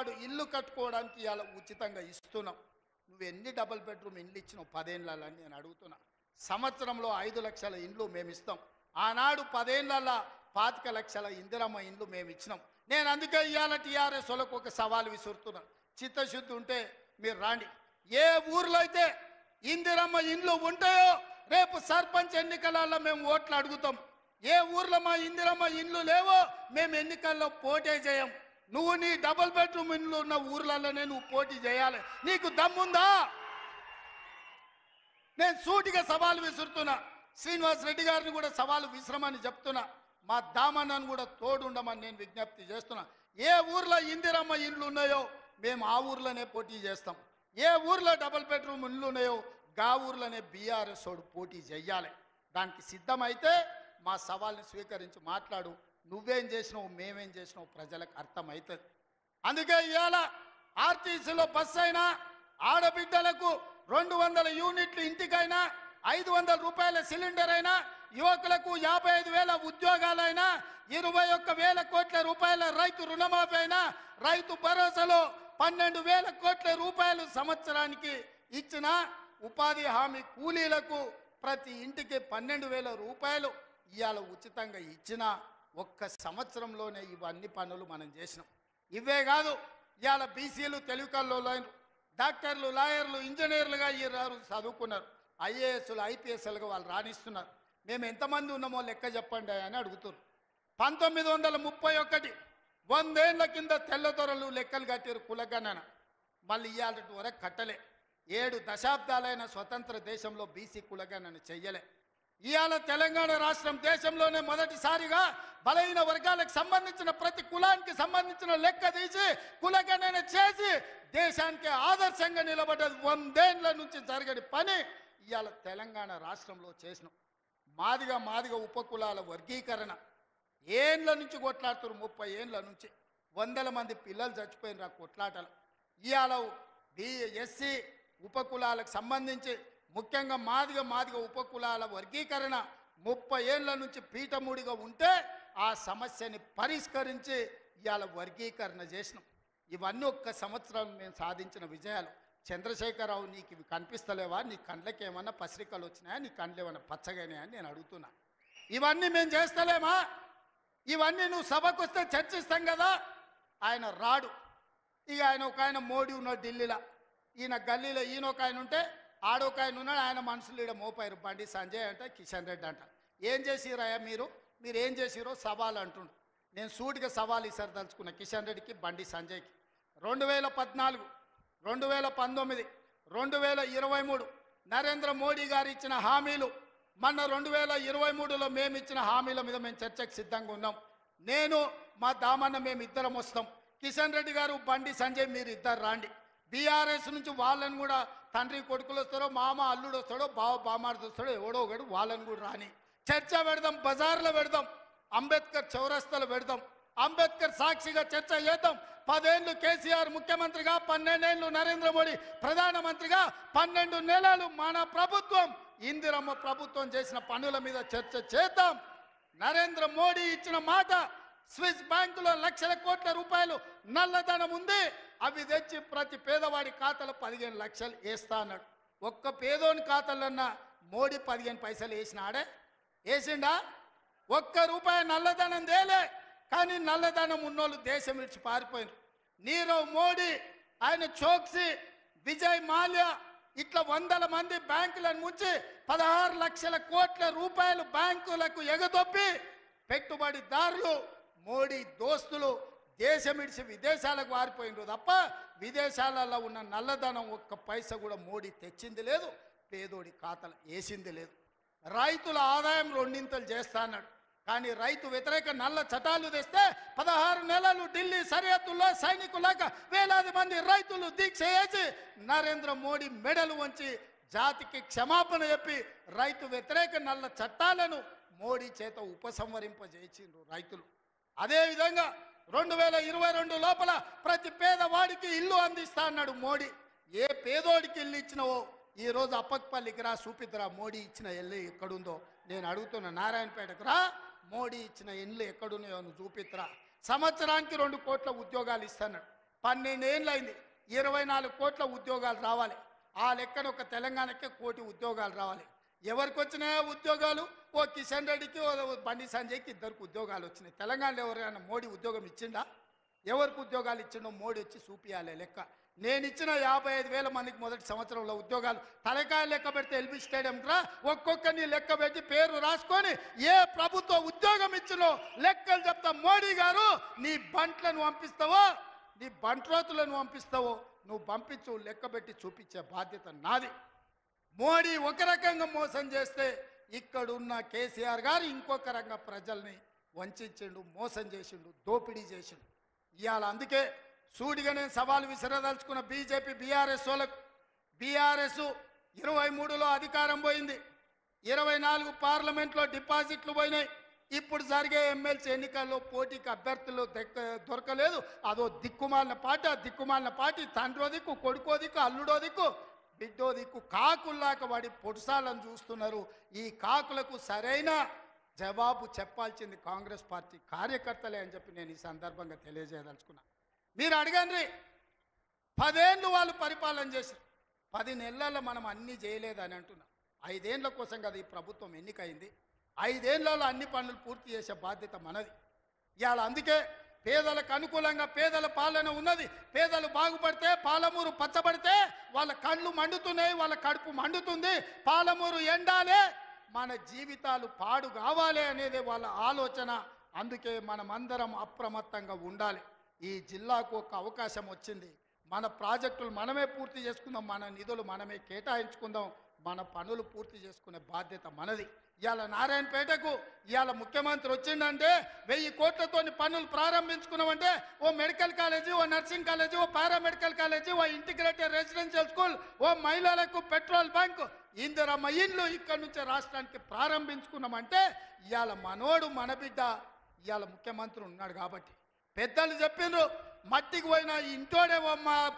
వాడు ఇల్లు కట్టుకోవడానికి ఇలా ఉచితంగా ఇస్తున్నాం. నువ్వు ఎన్ని డబుల్ బెడ్రూమ్ ఇండ్లు ఇచ్చినావు 10 ఏళ్ళని నేను అడుగుతున్నా. సంవత్సరంలో 5 లక్షల ఇండ్లు మేము ఇస్తాం. ఆనాడు 10 ఏళ్ళ 25 లక్షల ఇందిరమ్మ ఇండ్లు మేము ఇచ్చినాం. నేను అందుకే ఇవాళ టీఆర్ఎస్ వాళ్ళకు ఒక సవాల్ విసురుతున్నా. చిత్తశుద్ధి ఉంటే మీరు రాండి. ఏ ఊర్లో అయితే ఇందిరమ్మ ఇండ్లు ఉంటాయో రేపు సర్పంచ్ ఎన్నికలలో మేము ఓట్లు అడుగుతాం. ఏ ఊర్లో మా ఇందిరమ్మ ఇండ్లు లేవో మేము ఎన్నికల్లో పోటీ చేయం. నువ్వు నీ డబుల్ బెడ్రూమ్ ఇండ్లు ఉన్న ఊర్లలోనే నువ్వు పోటీ చేయాలి. నీకు దమ్ముందా? నేను సూటిగా సవాలు విసురుతున్నా. శ్రీనివాస్ రెడ్డి గారిని కూడా సవాలు విసిరమని చెప్తున్నా. మా దామన్నను కూడా తోడుండమని నేను విజ్ఞప్తి చేస్తున్నా. ఏ ఊర్లో ఇందిరమ్మ ఇండ్లు ఉన్నాయో మేము ఆ ఊర్లోనే పోటీ చేస్తాం. ఏ ఊర్లో డబుల్ బెడ్రూమ్ ఇండ్లు ఉన్నాయో గా ఊర్లోనే బీఆర్ఎస్ వాడు పోటీ చెయ్యాలి. దానికి సిద్ధమైతే మా సవాల్ని స్వీకరించి మాట్లాడు. నువ్వేం చేసినావు మేమేం చేసినావు ప్రజలకు అర్థమవుతుంది. అందుకే ఇవాళ ఆర్టీసీలో బస్సు అయినా ఆడబిడ్డలకు 200 యూనిట్లు ఇంటికైనా 500 రూపాయల సిలిండర్ అయినా యువకులకు 55,000 ఉద్యోగాలైనా 21,000 కోట్ల రూపాయల రైతు రుణమాఫీ అయినా రైతు భరోసాలో 12,000 కోట్ల రూపాయలు సంవత్సరానికి ఇచ్చిన ఉపాధి హామీ కూలీలకు ప్రతి ఇంటికి 12,000 రూపాయలు ఇవాళ ఉచితంగా ఇచ్చిన ఒక్క సంవత్సరంలోనే ఇవన్నీ పనులు మనం చేసినాం. ఇవే కాదు, ఇవాళ బీసీలు తెలుగులో డాక్టర్లు లాయర్లు ఇంజనీర్లుగా ఈ చదువుకున్నారు. ఐఏఎస్లు ఐపీఎస్లుగా వాళ్ళు రాణిస్తున్నారు. మేము ఎంతమంది ఉన్నామో లెక్క చెప్పండి అని అడుగుతున్నారు. 1931 100 ఏళ్ల కింద తెల్లదొరలు లెక్కలు కట్టారు కులగణన. మళ్ళీ ఇవాళ వరకు కట్టలే. 7 దశాబ్దాలైన స్వతంత్ర దేశంలో బీసీ కులగణన చెయ్యలే. ఇవాళ తెలంగాణ రాష్ట్రం దేశంలోనే మొదటిసారిగా బలహీన వర్గాలకు సంబంధించిన ప్రతి కులానికి సంబంధించిన లెక్క తీసి కులగణన చేసి దేశానికి ఆదర్శంగా నిలబడ్డది. 100 ఏళ్ల నుంచి జరగని పని ఇవాళ తెలంగాణ రాష్ట్రంలో చేసినాం. మాదిగ ఉపకులాల వర్గీకరణ ఏండ్ల నుంచి కొట్లాడుతున్నారు. 30 ఏండ్ల నుంచి 100 మంది పిల్లలు చచ్చిపోయిన కొట్లాటలు. ఇవాళ ఎస్సీ ఉపకులాలకు సంబంధించి ముఖ్యంగా మాదిగ ఉపకులాల వర్గీకరణ 30 ఏళ్ల నుంచి పీఠముడిగా ఉంటే ఆ సమస్యని పరిష్కరించి ఇవాళ వర్గీకరణ చేసినాం. ఇవన్నీ ఒక్క సంవత్సరం మేము సాధించిన విజయాలు. చంద్రశేఖరరావు, నీకు ఇవి కనిపిస్తలేవా? నీ కండ్లకి ఏమన్నా పసిరికలు వచ్చినాయా? నీ కండ్లు ఏమన్నా పచ్చగానే అని నేను అడుగుతున్నా. ఇవన్నీ మేము చేస్తలేమా? ఇవన్నీ నువ్వు సభకు వస్తే చర్చిస్తాం కదా. ఆయన రాడు. ఇక ఆయన మోడీ ఉన్నాడు ఢిల్లీలో, ఈయన గల్లీలో ఈయన ఒక ఆయన ఉంటే ఆడొక ఆయన ఉన్నాడు. ఆయన మనుషులు ఈడ మోపారు. బండి సంజయ్ అంట, కిషన్ రెడ్డి అంట. ఏం చేసిరాయా మీరు ఏం చేసిరో సవాల్ అంటుండు. నేను సూటిగా సవాల్ ఇసరదలుచుకున్న కిషన్ రెడ్డికి, బండి సంజయ్కి. 2014, 2019, 2023 నరేంద్ర మోడీ గారు ఇచ్చిన హామీలు, మొన్న 2023లో మేము ఇచ్చిన హామీల మీద మేము చర్చకు సిద్ధంగా ఉన్నాం. నేను మా దామన్న మేము ఇద్దరం వస్తాం. కిషన్ రెడ్డి గారు, బండి సంజయ్ మీరు ఇద్దరు రాండి. బీఆర్ఎస్ నుంచి వాళ్ళని కూడా తండ్రి కొడుకులు వస్తారో, మామ అల్లుడు వస్తాడో, బావ బామార్ది వస్తాడో, ఎవడో ఒకడు వాళ్ళని కూడా రాని చర్చ పెడదాం. బజార్లో పెడదాం, అంబేద్కర్ చౌరస్తాలో పెడదాం. అంబేద్కర్ సాక్షిగా చర్చ చేద్దాం. 10 ఏళ్ళు కేసీఆర్ ముఖ్యమంత్రిగా, 12 ఏళ్ళు నరేంద్ర మోడీ ప్రధానమంత్రిగా, 12 నెలలు మన ప్రభుత్వం ఇందిరమ్మ ప్రభుత్వం చేసిన పనుల మీద చర్చ చేద్దాం. నరేంద్ర మోడీ ఇచ్చిన మాట, స్విస్ బ్యాంకులో లక్షల కోట్ల రూపాయలు నల్లధనం ఉంది, అవి తెచ్చి ప్రతి పేదవాడి ఖాతాలో 15 లక్షలు వేస్తా అన్నాడు. ఒక్క పేదోని ఖాతాలన్నా మోడీ 15 పైసలు వేసినాడే? వేసిండా? ఒక్క రూపాయి నల్లధనం తేలే. కానీ నల్లధనం ఉన్నోళ్ళు దేశం విడిచి పారిపోయినారు. నీరవ్ మోడీ, ఆయన చోక్సీ, విజయ్ మాల్యా ఇట్లా 100 మంది బ్యాంకులను ముంచి 16 లక్షల కోట్ల రూపాయలు బ్యాంకులకు ఎగదొప్పి పెట్టుబడిదారులు, మోడీ దోస్తులు దేశం విడిచి విదేశాలకు వారిపోయినారు తప్ప విదేశాలలో ఉన్న నల్లధనం ఒక్క పైసా కూడా మోడీ తెచ్చింది లేదు, పేదోడి ఖాతాలు వేసింది లేదు. రైతుల ఆదాయం 2 చేస్తా అన్నాడు. కానీ రైతు వ్యతిరేక నల్ల చట్టాలు తెస్తే 16 నెలలు ఢిల్లీ సరిహద్దుల్లో సైనికులాగా వేలాది మంది రైతులు దీక్ష చేసి నరేంద్ర మోడీ మెడలు వంచి జాతికి క్షమాపణ చెప్పి రైతు వ్యతిరేక నల్ల చట్టాలను మోడీ చేత ఉపసంహరింపజేసిండ్రు రైతులు. అదేవిధంగా 2022 లోపల ప్రతి పేదవాడికి ఇల్లు అందిస్తా అన్నాడు మోడీ. ఏ పేదోడికి ఇల్లు ఇచ్చినవో ఈరోజు అప్పక్పల్లికి రా, చూపిద్దురా మోడీ ఇచ్చిన ఇల్లు ఎక్కడుందో. నేను అడుగుతున్నా, నారాయణపేటకు రా, మోడీ ఇచ్చిన ఇల్లు ఎక్కడున్నాయో నువ్వు చూపిద్దురా. సంవత్సరానికి 2 కోట్ల ఉద్యోగాలు ఇస్తాడు. 12 ఏళ్ళు అయింది. 24 కోట్ల ఉద్యోగాలు రావాలి. ఆ లెక్కన ఒక తెలంగాణకే 1 కోటి ఉద్యోగాలు రావాలి. ఎవరికి వచ్చినాయా ఉద్యోగాలు? ఓ కిషన్ రెడ్డికి, ఓ బండి సంజయ్కి 2 ఉద్యోగాలు వచ్చినాయి. తెలంగాణలో ఎవరైనా మోడీ ఉద్యోగం ఇచ్చిండా? ఎవరికి ఉద్యోగాలు ఇచ్చిండో మోడీ వచ్చి చూపియాలి లెక్క. నేను ఇచ్చిన 55,000 మందికి మొదటి సంవత్సరంలో ఉద్యోగాలు తలకాయ లెక్క పెడితే ఎల్బీ స్టేడియం రా ఒక్కొక్కరిని లెక్క పెట్టి పేరు రాసుకొని ఏ ప్రభుత్వ ఉద్యోగం ఇచ్చినో లెక్కలు చెప్తా. మోడీ గారు నీ బంట్లను పంపిస్తావో, నీ బంట్రోతులను పంపిస్తావో నువ్వు పంపించు, లెక్క పెట్టి చూపించే బాధ్యత నాది. మోడీ ఒక రకంగా మోసం చేస్తే ఇక్కడున్న కేసీఆర్ గారు ఇంకొక రకంగా ప్రజల్ని వంచిండు, మోసం చేసిండు, దోపిడీ చేసిండు. ఇవాళ అందుకే సూటిగా నేను సవాలు విసిరదలుచుకున్న బీజేపీ బీఆర్ఎస్ వాళ్ళకు. బీఆర్ఎస్ 23లో అధికారం పోయింది, 24 పార్లమెంట్లో డిపాజిట్లు పోయినాయి. ఇప్పుడు జరిగే ఎమ్మెల్సీ ఎన్నికల్లో పోటీకి అభ్యర్థులు దొరకలేదు. అదో దిక్కుమాలిన పార్టీ. ఆ దిక్కుమాలిన పార్టీ తండ్రో దిక్కు, కొడుకో దిక్కు, అల్లుడో దిక్కు, బిడ్డో దిక్కు కాకుల్లాక వాడి పొడుసాలను చూస్తున్నారు. ఈ కాకులకు సరైన జవాబు చెప్పాల్సింది కాంగ్రెస్ పార్టీ కార్యకర్తలే అని చెప్పి నేను ఈ సందర్భంగా తెలియజేయదలుచుకున్నా. మీరు అడగండి, 10 ఏళ్ళు వాళ్ళు పరిపాలన చేశారు, 10 నెలల్లో మనం అన్నీ చేయలేదని అంటున్నాం. 5 ఏళ్ల కోసం కదా ఈ ప్రభుత్వం ఎన్నికైంది. 5 ఏళ్లలో అన్ని పనులు పూర్తి చేసే బాధ్యత మనది. ఇవాళ అందుకే పేదలకు అనుకూలంగా పేదల పాలన ఉన్నది. పేదలు బాగుపడితే, పాలమూరు పచ్చబడితే వాళ్ళ కళ్ళు మండుతున్నాయి, వాళ్ళ కడుపు మండుతుంది. పాలమూరు ఎండాలే, మన జీవితాలు పాడు కావాలి అనేది వాళ్ళ ఆలోచన. అందుకే మనమందరం అప్రమత్తంగా ఉండాలి. ఈ జిల్లాకు ఒక అవకాశం వచ్చింది. మన ప్రాజెక్టులు మనమే పూర్తి చేసుకుందాం, మన నిధులు మనమే కేటాయించుకుందాం, మన పనులు పూర్తి చేసుకునే బాధ్యత మనది. ఇవాళ నారాయణపేటకు ఇవాళ ముఖ్యమంత్రి వచ్చిందంటే 1000 కోట్లతోని పనులు ప్రారంభించుకున్నామంటే ఓ మెడికల్ కాలేజీ, ఓ నర్సింగ్ కాలేజీ, ఓ పారామెడికల్ కాలేజీ, ఓ ఇంటిగ్రేటెడ్ రెసిడెన్షియల్ స్కూల్, ఓ మహిళలకు పెట్రోల్ బంక్, ఇందిరమ్మ ఇండ్లు ఇక్కడి నుంచి రాష్ట్రానికి ప్రారంభించుకున్నామంటే ఇవాళ మనోడు మన బిడ్డ ఇవాళ ముఖ్యమంత్రి ఉన్నాడు కాబట్టి. పెద్దలు చెప్పిండ్రు మట్టికి పోయినా ఇంటోడే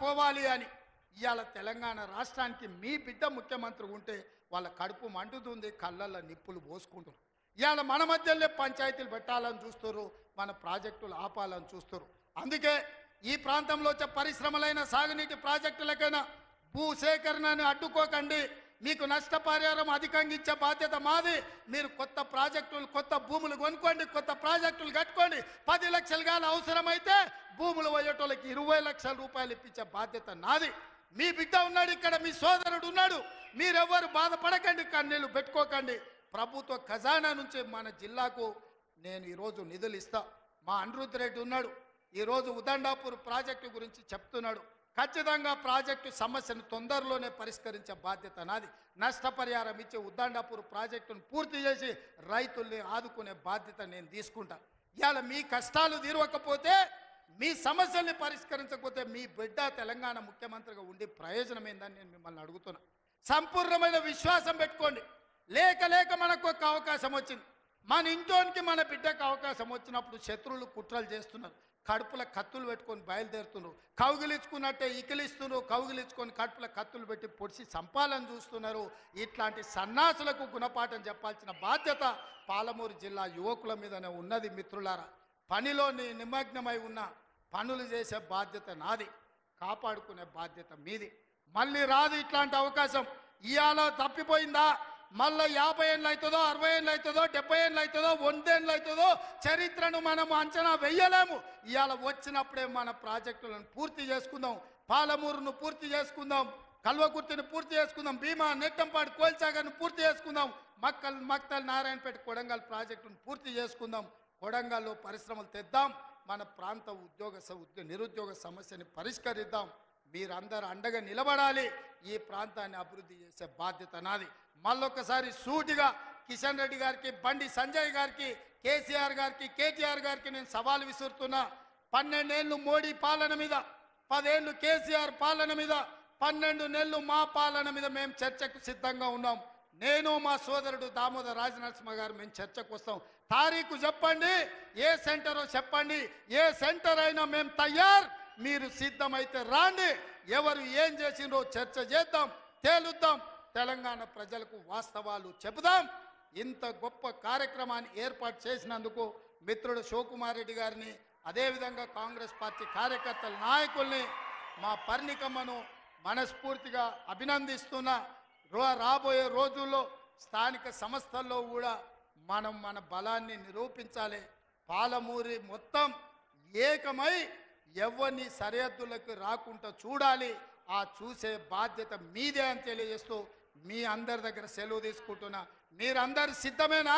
పోవాలి అని. ఇవాళ తెలంగాణ రాష్ట్రానికి మీ బిడ్డ ముఖ్యమంత్రి ఉంటే వాళ్ళ కడుపు మండుతుంది, కళ్ళల్లో నిప్పులు పోసుకుంటారు. ఇవాళ మన మధ్యలో పంచాయతీలు పెట్టాలని చూస్తారు, మన ప్రాజెక్టులు ఆపాలని చూస్తారు. అందుకే ఈ ప్రాంతంలో వచ్చే పరిశ్రమలైన సాగునీటి ప్రాజెక్టులకైనా భూసేకరణను అడ్డుకోకండి. మీకు నష్టపరిహారం అధికంగా ఇచ్చే బాధ్యత మాది. మీరు కొత్త ప్రాజెక్టులు, కొత్త భూములు కొనుక్కోండి, కొత్త ప్రాజెక్టులు కట్టుకోండి. 10 లక్షలు కానీ అవసరమైతే భూములు పోయేటోళ్ళకి 20 లక్షల రూపాయలు ఇప్పించే బాధ్యత నాది. మీ బిడ్డ ఉన్నాడు ఇక్కడ, మీ సోదరుడు ఉన్నాడు. మీరెవ్వరు బాధపడకండి, కన్నీళ్ళు పెట్టుకోకండి. ప్రభుత్వ ఖజానా నుంచి మన జిల్లాకు నేను ఈరోజు నిధులు ఇస్తా. మా అనిరుద్ధ్ రెడ్డి ఉన్నాడు, ఈరోజు ఉదండాపూర్ ప్రాజెక్టు గురించి చెప్తున్నాడు. ఖచ్చితంగా ప్రాజెక్టు సమస్యను తొందరలోనే పరిష్కరించే బాధ్యత నాది. నష్టపరిహారం ఇచ్చే ఉదండాపూర్ ప్రాజెక్టును పూర్తి చేసి రైతుల్ని ఆదుకునే బాధ్యత నేను తీసుకుంటా. ఇవాళ మీ కష్టాలు తీరవకపోతే, మీ సమస్యల్ని పరిష్కరించకపోతే మీ బిడ్డ తెలంగాణ ముఖ్యమంత్రిగా ఉండి ప్రయోజనం ఏందని నేను మిమ్మల్ని అడుగుతున్నా. సంపూర్ణమైన విశ్వాసం పెట్టుకోండి. లేక లేక మనకు ఒక అవకాశం వచ్చింది. మన ఇంట్లోనికి మన బిడ్డకు అవకాశం వచ్చినప్పుడు శత్రువులు కుట్రలు చేస్తున్నారు, కడుపుల కత్తులు పెట్టుకొని బయలుదేరుతున్నారు, కౌగిలించుకున్నట్టే ఇకిలిస్తున్నారు, కౌగిలించుకొని కడుపుల కత్తులు పెట్టి పొడిచి చంపాలని చూస్తున్నారు. ఇట్లాంటి సన్నాసులకు గుణపాఠం చెప్పాల్సిన బాధ్యత పాలమూరు జిల్లా యువకుల మీదనే ఉన్నది. మిత్రులారా, పనిలో నిమగ్నమై ఉన్న పనులు చేసే బాధ్యత నాది, కాపాడుకునే బాధ్యత మీది. మళ్ళీ రాదు ఇట్లాంటి అవకాశం. ఇవాళ తప్పిపోయిందా మళ్ళీ 50 ఏళ్ళు అవుతుందో, 60 ఏళ్ళు అవుతుందో, 70 ఏళ్ళు అవుతుందో, 100 ఏళ్ళు అవుతుందో చరిత్రను మనం అంచనా వెయ్యలేము. ఇవాళ వచ్చినప్పుడే మన ప్రాజెక్టులను పూర్తి చేసుకుందాం, పాలమూరును పూర్తి చేసుకుందాం, కల్వకుర్తిని పూర్తి చేసుకుందాం, భీమా, నెట్టంపాడు, కోల్చాగర్ను పూర్తి చేసుకుందాం, మక్తల్, నారాయణపేట, కొడంగల్ ప్రాజెక్టును పూర్తి చేసుకుందాం. కొడంగల్లో పరిశ్రమలు తెద్దాం, మన ప్రాంత నిరుద్యోగ సమస్యని పరిష్కరిద్దాం. మీరందరూ అండగా నిలబడాలి. ఈ ప్రాంతాన్ని అభివృద్ధి చేసే బాధ్యత నాది. మళ్ళొకసారి సూటిగా కిషన్ రెడ్డి గారికి, బండి సంజయ్ గారికి, కేసీఆర్ గారికి, కేటీఆర్ గారికి నేను సవాల్ విసురుతున్నా. 12 ఏళ్ళు మోడీ పాలన మీద, 10 ఏళ్ళు కేసీఆర్ పాలన మీద, 12 నెలలు మా పాలన మీద మేము చర్చకు సిద్ధంగా ఉన్నాం. నేను మా సోదరుడు దామోదర్ రాజనరసింహ గారు మేము చర్చకు వస్తాం. తారీఖు చెప్పండి, ఏ సెంటరో చెప్పండి, ఏ సెంటర్ అయినా మేము తయారు. మీరు సిద్ధమైతే రాండి, ఎవరు ఏం చేసిండ్రో చర్చ చేద్దాం, తేలుద్దాం, తెలంగాణ ప్రజలకు వాస్తవాలు చెబుదాం. ఇంత గొప్ప కార్యక్రమాన్ని ఏర్పాటు చేసినందుకు మిత్రుడు శివకుమార్ రెడ్డి గారిని, అదేవిధంగా కాంగ్రెస్ పార్టీ కార్యకర్తల నాయకుల్ని మా పర్ణికమ్మను మనస్ఫూర్తిగా అభినందిస్తున్నా. రాబోయే రోజుల్లో స్థానిక సంస్థల్లో కూడా మనం మన బలాన్ని నిరూపించాలి. పాలమూరి మొత్తం ఏకమై ఎవరిని సరిహద్దులకు రాకుండా చూడాలి. ఆ చూసే బాధ్యత మీదే అని తెలియజేస్తూ మీ అందరి దగ్గర సెలవు తీసుకుంటున్నా. మీరందరు సిద్ధమేనా?